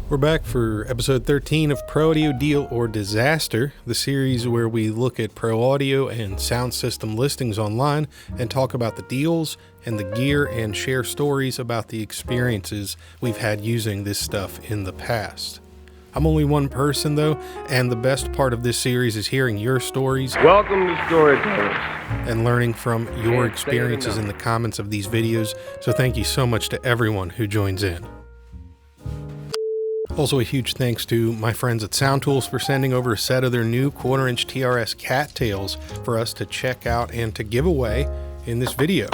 We're back for episode 13 of Pro Audio Deal or Disaster, the series where we look at pro audio and sound system listings online and talk about the deals and the gear and share stories about the experiences we've had using this stuff in the past. I'm only one person though, and the best part of this series is hearing your stories. Welcome to Storytellers. And learning from your experiences in the comments of these videos, so thank you so much to everyone who joins in. Also a huge thanks to my friends at SoundTools for sending over a set of their new 1/4-inch TRS CatTails for us to check out and to give away in this video.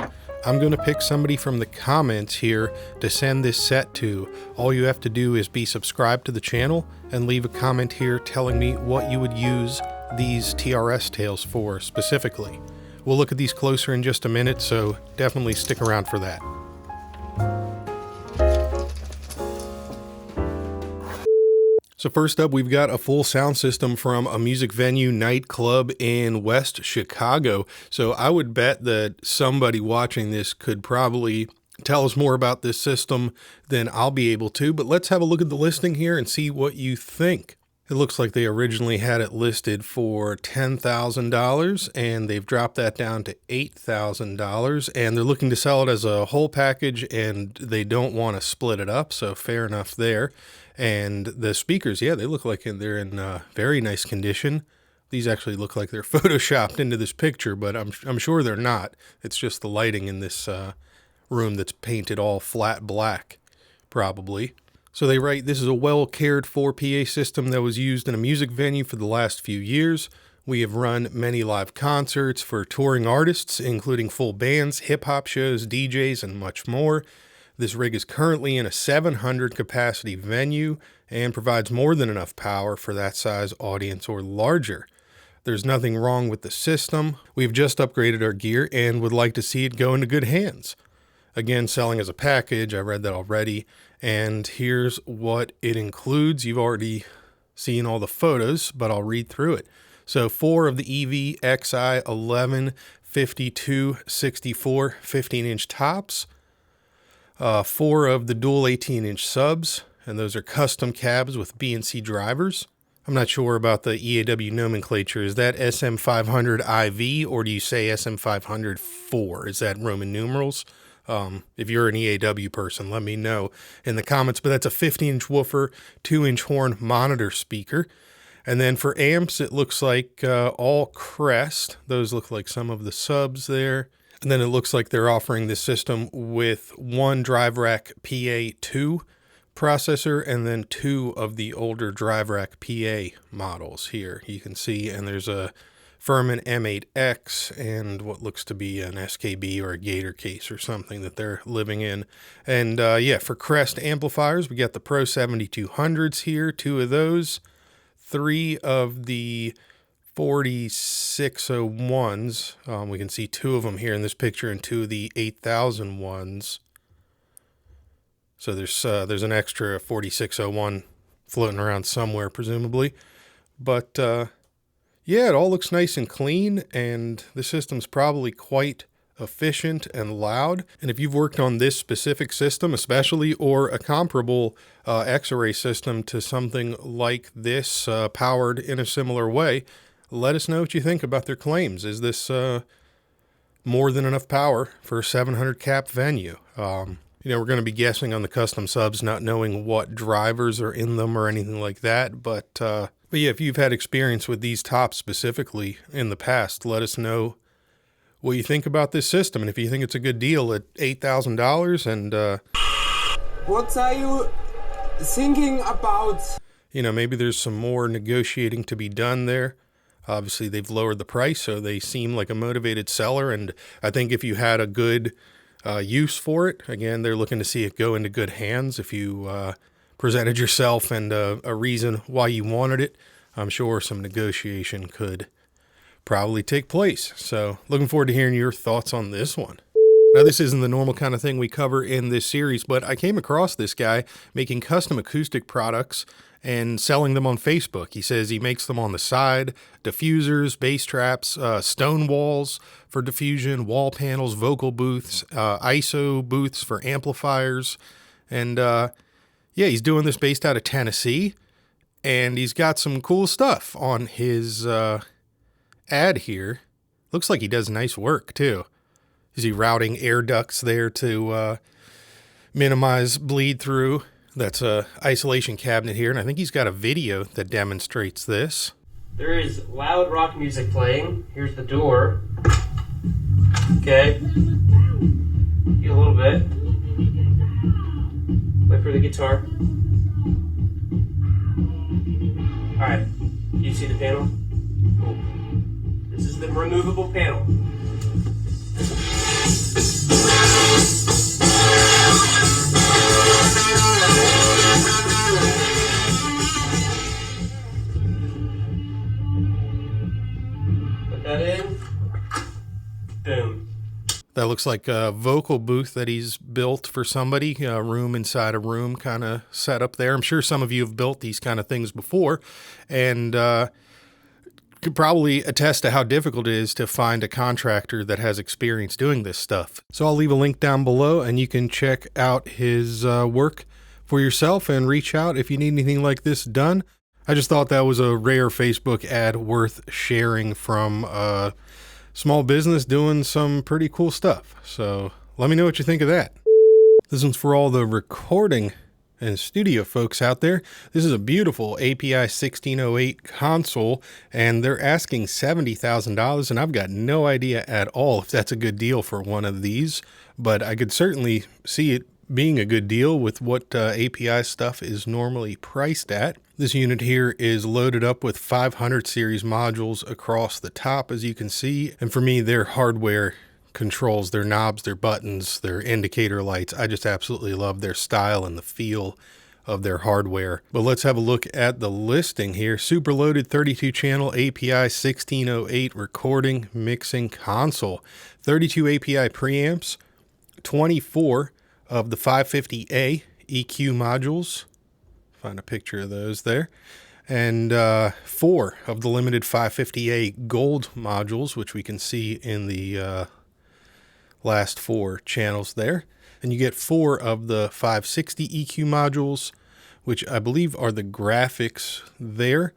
I'm going to pick somebody from the comments here to send this set to. All you have to do is be subscribed to the channel and leave a comment here telling me what you would use these TRS tails for specifically. We'll look at these closer in just a minute, so definitely stick around for that. So first up, we've got a full sound system from a music venue, Nightclub in West Chicago. So I would bet that somebody watching this could probably tell us more about this system than I'll be able to, but let's have a look at the listing here and see what you think. It looks like they originally had it listed for $10,000 and they've dropped that down to $8,000, and they're looking to sell it as a whole package and they don't want to split it up, so fair enough there. And the speakers, yeah, they look like they're in very nice condition. These actually look like they're photoshopped into this picture, but I'm sure they're not. It's just the lighting in this room that's painted all flat black, probably. So they write, this is a well cared for PA system that was used in a music venue for the last few years. We have run many live concerts for touring artists, including full bands, hip-hop shows, DJs, and much more. This rig is currently in a 700 capacity venue and provides more than enough power for that size audience or larger. There's nothing wrong with the system. We've just upgraded our gear and would like to see it go into good hands. Again, selling as a package, I read that already, and here's what it includes. You've already seen all the photos, but I'll read through it. So 4 of the EV XI 11 52 64 15-inch tops, 4 of the dual 18-inch subs, and those are custom cabs with B&C drivers. I'm not sure about the EAW nomenclature. Is that SM500 IV, or do you say SM500-4? Is that Roman numerals? If you're an EAW person, let me know in the comments. But that's a 15-inch woofer, 2-inch horn monitor speaker. And then for amps, it looks like all Crest. Those look like some of the subs there. And then it looks like they're offering this system with 1 Drive Rack PA2 processor and then 2 of the older Drive Rack PA models here. You can see, and there's a Furman M8X and what looks to be an SKB or a Gator case or something that they're living in. And yeah, for Crest amplifiers, we got the Pro 7200s here, 2 of those, 3 of the 4601s. We can see 2 of them here in this picture and 2 of the 8000 ones. So there's an extra 4601 floating around somewhere, presumably. But yeah, it all looks nice and clean, and the system's probably quite efficient and loud. And if you've worked on this specific system especially, or a comparable X-Array system to something like this powered in a similar way, let us know what you think about their claims. Is this more than enough power for a 700 cap venue? You know, we're going to be guessing on the custom subs, not knowing what drivers are in them or anything like that. But yeah, if you've had experience with these tops specifically in the past, let us know what you think about this system. And if you think it's a good deal at $8,000 and what are you thinking about? You know, maybe there's some more negotiating to be done there. Obviously, they've lowered the price, so they seem like a motivated seller. And I think if you had a good use for it, again, they're looking to see it go into good hands. If you presented yourself and a reason why you wanted it, I'm sure some negotiation could probably take place. So looking forward to hearing your thoughts on this one. Now, this isn't the normal kind of thing we cover in this series, but I came across this guy making custom acoustic products and selling them on Facebook. He says he makes them on the side, diffusers, bass traps, stone walls for diffusion, wall panels, vocal booths, ISO booths for amplifiers. And Yeah, he's doing this based out of Tennessee, and he's got some cool stuff on his ad here. Looks like he does nice work, too. Is he routing air ducts there to minimize bleed through? That's a isolation cabinet here, and I think he's got a video that demonstrates this. There is loud rock music playing. Here's the door. Okay. Get a little bit. Wait for the guitar. Alright. You see the panel? Cool. This is the removable panel. Put that in. Boom. That looks like a vocal booth that he's built for somebody, a room inside a room kind of set up there. I'm sure some of you have built these kind of things before, and could probably attest to how difficult it is to find a contractor that has experience doing this stuff. So I'll leave a link down below, and you can check out his work for yourself and reach out if you need anything like this done. I just thought that was a rare Facebook ad worth sharing from a small business doing some pretty cool stuff. So let me know what you think of that. This one's for all the recording and studio folks out there. This is a beautiful API 1608 console, and they're asking $70,000, and I've got no idea at all if that's a good deal for one of these, but I could certainly see it being a good deal with what API stuff is normally priced at. This unit here is loaded up with 500 series modules across the top, as you can see, and for me, their hardware controls, their knobs, their buttons, their indicator lights. I just absolutely love their style and the feel of their hardware. But let's have a look at the listing here. Super loaded 32 channel API 1608 recording mixing console, 32 API preamps, 24 of the 550A EQ modules. Find a picture of those there. And 4 of the limited 550A gold modules, which we can see in the last 4 channels there. And you get 4 of the 560 EQ modules, which I believe are the graphics there.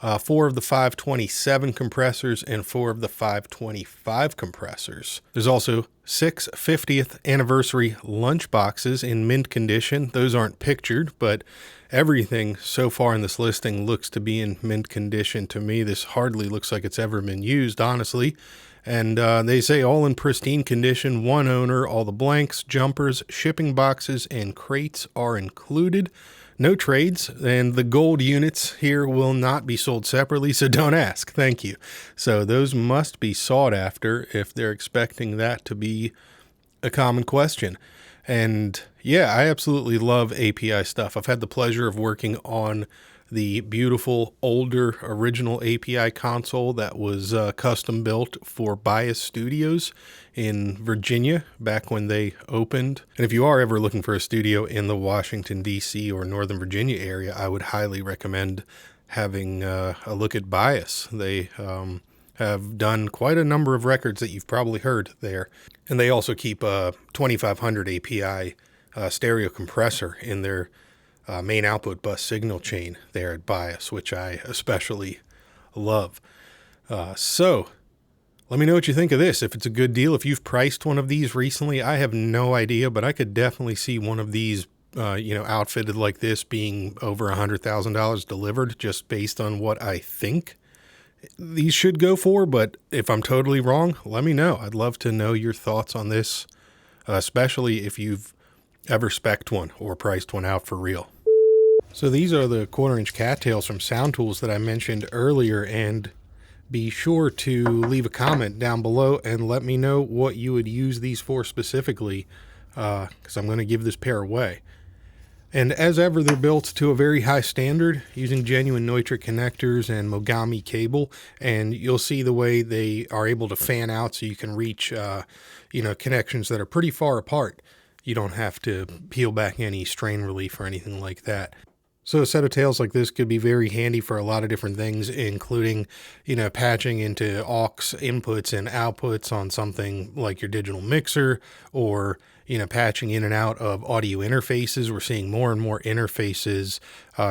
4 of the 527 compressors and 4 of the 525 compressors. There's also 6 50th anniversary lunch boxes in mint condition. Those aren't pictured, but everything so far in this listing looks to be in mint condition to me. This hardly looks like it's ever been used, honestly. And they say all in pristine condition, one owner, all the blanks, jumpers, shipping boxes, and crates are included. No trades, and the gold units here will not be sold separately, so don't ask. Thank you. So those must be sought after if they're expecting that to be a common question. And yeah, I absolutely love API stuff. I've had the pleasure of working on the beautiful older original API console that was custom built for Bias Studios in Virginia back when they opened. And if you are ever looking for a studio in the Washington, D.C. or Northern Virginia area, I would highly recommend having a look at Bias. They have done quite a number of records that you've probably heard there. And they also keep a 2500 API stereo compressor in their main output bus signal chain there at Bias, which I especially love. So let me know what you think of this. If it's a good deal, if you've priced one of these recently, I have no idea, but I could definitely see one of these, outfitted like this being over $100,000 delivered just based on what I think these should go for. But if I'm totally wrong, let me know. I'd love to know your thoughts on this, especially if you've ever spec'd one or priced one out for real. So these are the 1/4-inch CatTails from SoundTools that I mentioned earlier, and be sure to leave a comment down below and let me know what you would use these for specifically, because I'm going to give this pair away. And as ever, they're built to a very high standard using genuine Neutrik connectors and Mogami cable, and you'll see the way they are able to fan out so you can reach connections that are pretty far apart. You don't have to peel back any strain relief or anything like that. So a set of tails like this could be very handy for a lot of different things, including, patching into aux inputs and outputs on something like your digital mixer, or, patching in and out of audio interfaces. We're seeing more and more interfaces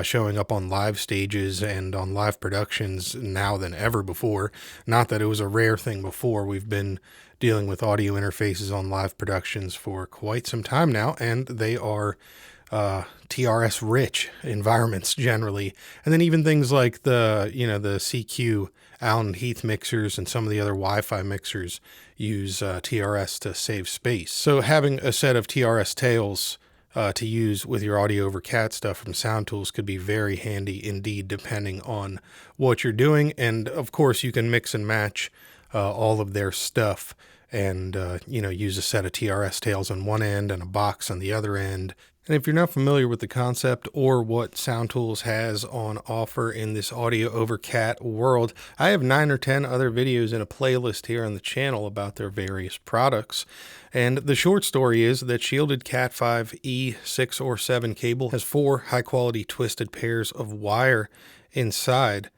showing up on live stages and on live productions now than ever before. Not that it was a rare thing before. We've been dealing with audio interfaces on live productions for quite some time now, and they are TRS rich environments generally. And then even things like the CQ Allen Heath mixers and some of the other Wi-Fi mixers use TRS to save space. So having a set of TRS tails to use with your audio over cat stuff from SoundTools could be very handy indeed, depending on what you're doing. And of course you can mix and match all of their stuff and use a set of TRS tails on one end and a box on the other end. And if you're not familiar with the concept or what SoundTools has on offer in this audio over cat world, I have 9 or 10 other videos in a playlist here on the channel about their various products. And the short story is that shielded Cat 5 E6 or 7 cable has 4 high-quality twisted pairs of wire inside.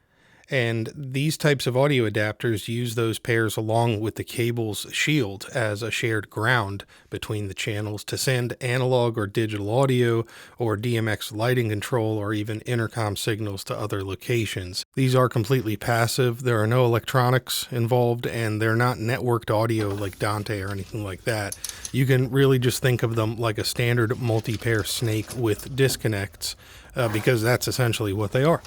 And these types of audio adapters use those pairs along with the cable's shield as a shared ground between the channels to send analog or digital audio or DMX lighting control or even intercom signals to other locations. These are completely passive. There are no electronics involved, and they're not networked audio like Dante or anything like that. You can really just think of them like a standard multi-pair snake with disconnects because that's essentially what they are.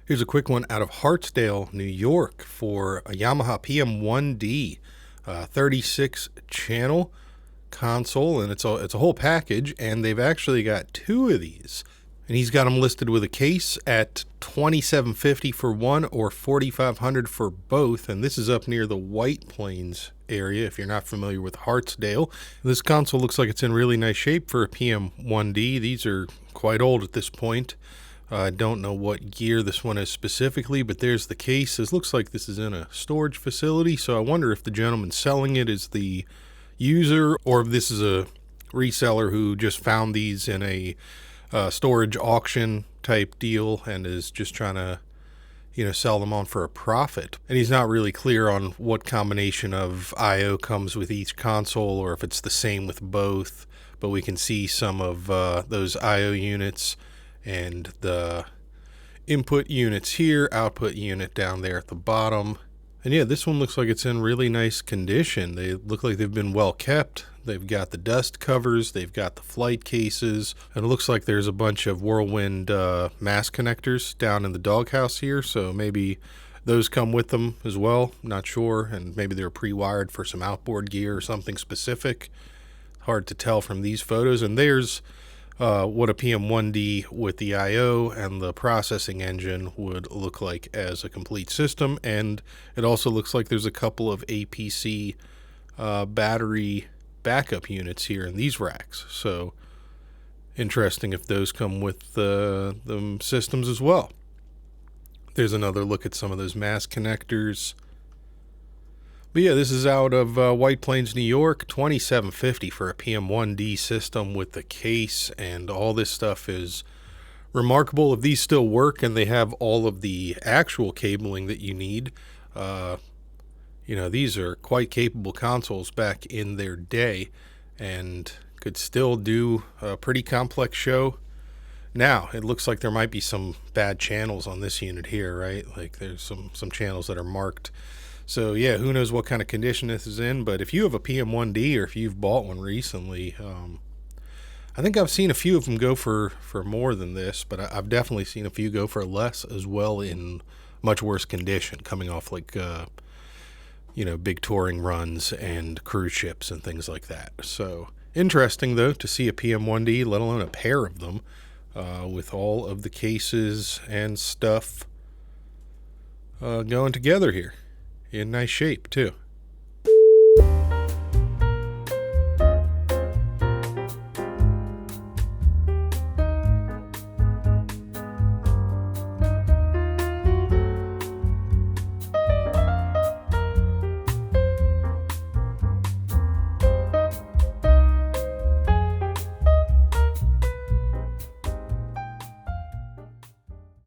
Here's a quick one out of Hartsdale, New York for a Yamaha PM1D 36 channel console, and it's a whole package, and they've actually got 2 of these. And he's got them listed with a case at $2,750 for one or $4,500 for both, and this is up near the White Plains area if you're not familiar with Hartsdale. This console looks like it's in really nice shape for a PM1D. These are quite old at this point. I don't know what gear this one is specifically, but there's the case. It looks like this is in a storage facility, so I wonder if the gentleman selling it is the user or if this is a reseller who just found these in a storage auction type deal and is just trying to, sell them on for a profit. And he's not really clear on what combination of I/O comes with each console or if it's the same with both, but we can see some of those I/O units and the input units here, output unit down there at the bottom. And yeah, this one looks like it's in really nice condition. They look like they've been well kept. They've got the dust covers, they've got the flight cases, and it looks like there's a bunch of Whirlwind mass connectors down in the doghouse here, so maybe those come with them as well, not sure, and maybe they're pre-wired for some outboard gear or something specific. Hard to tell from these photos. And there's what a PM1D with the I/O and the processing engine would look like as a complete system. And it also looks like there's a couple of APC battery backup units here in these racks. So interesting if those come with the systems as well. There's another look at some of those mass connectors. But yeah, this is out of White Plains, New York, $2,750 for a PM1D system with the case, and all this stuff is remarkable. If these still work and they have all of the actual cabling that you need, these are quite capable consoles back in their day and could still do a pretty complex show. Now, it looks like there might be some bad channels on this unit here, right? Like there's some channels that are marked. So yeah, who knows what kind of condition this is in, but if you have a PM1D or if you've bought one recently, I think I've seen a few of them go for more than this, but I've definitely seen a few go for less as well in much worse condition, coming off like, big touring runs and cruise ships and things like that. So interesting though to see a PM1D, let alone a pair of them, with all of the cases and stuff going together here. In nice shape too.